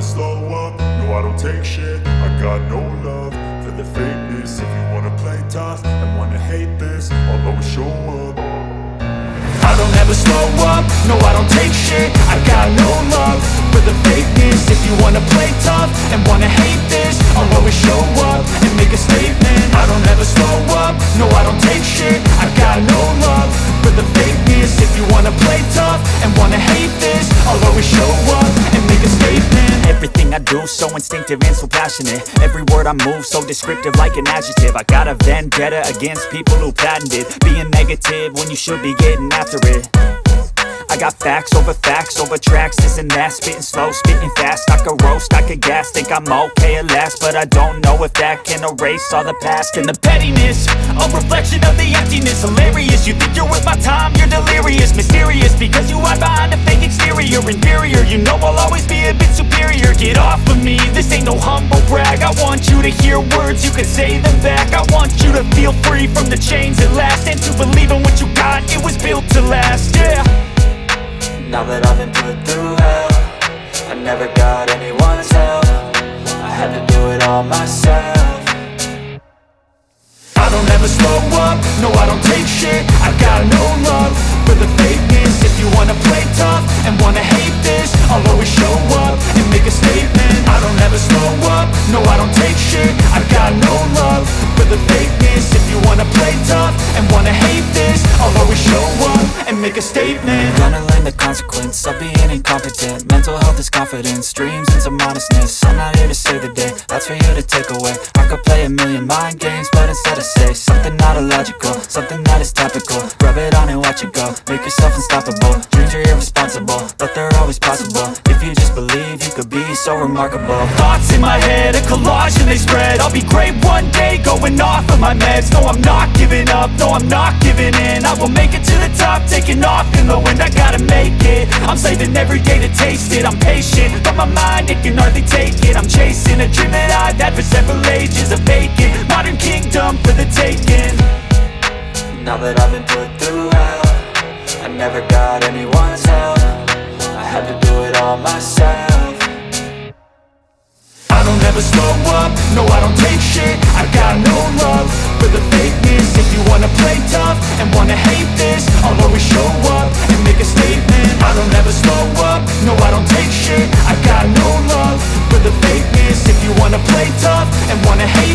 slow up, no I don't take shit. I got no love for the fakeness. If you wanna play tough and wanna hate this, I'll always show up. I don't ever slow up, no I don't take shit. I got no love for the fakeness. If you wanna play tough and wanna hate this, I'll always show up and make a statement. I don't ever slow up, no I don't take shit. I got no love for the fakeness. If you wanna play tough and wanna hate this, I'll always show up and make a statement. Everything I do so instinctive and so passionate. Every word I move so descriptive like an adjective. I got a vendetta against people who patented being negative when you should be getting after it. I got facts over tracks, this and that. Spitting slow, spitting fast, I could roast, I could gas. Think I'm okay at last, but I don't know if that can erase all the past. And the pettiness, a reflection of the emptiness. Hilarious, you think you're worth my time, you're delirious. Mysterious, because you hide behind a fake exterior. Inferior, you know I'll always be a bit superior. Get off of me, this ain't no humble brag. I want you to hear words, you can say them back. I want you to feel free from the chains at last, and to believe in what you got, it was built to last, yeah. Now that I've been put through hell, I never got anyone's help. I had to do it all myself. I don't ever slow up, no I don't take shit. I got no love for the fakeness. If you wanna play tough and wanna hate this, I'll always show up and make a statement. I don't ever slow up, no I don't take shit. I got no love for the fakeness. If you wanna play tough and wanna hate this, I'll always show up and make a statement. Gonna learn the consequence of being incompetent. Mental health is confidence, dreams and some honestness. I'm not here to save the day, that's for you to take away. I could play a million mind games, but instead I say something not illogical, something that is topical. Rub it on and watch it go, make yourself unstoppable. Dreams are irresponsible, but they're always possible. If you just believe, you could be so remarkable. Thoughts in my head, a collage and they spread. I'll be great one day, going off of my meds. No, I'm not giving up, no, I'm not giving in. I will make it to the top, taking off in the wind. I gotta make it, I'm saving every day to taste it. I'm patient, but my mind, it can hardly take it. I'm chasing a dream that I've had for several ages. A vacant, modern kingdom for the taking. Now that I've been put through hell, I never got anyone's help. I had to do it all myself. I don't ever slow up, no I don't take shit. I got no love for the fakeness. If you wanna play tough and wanna hate this, I'll always show up and make a statement. I don't ever slow up, no I don't take shit. I got no love for the fakeness. If you wanna play tough and wanna hate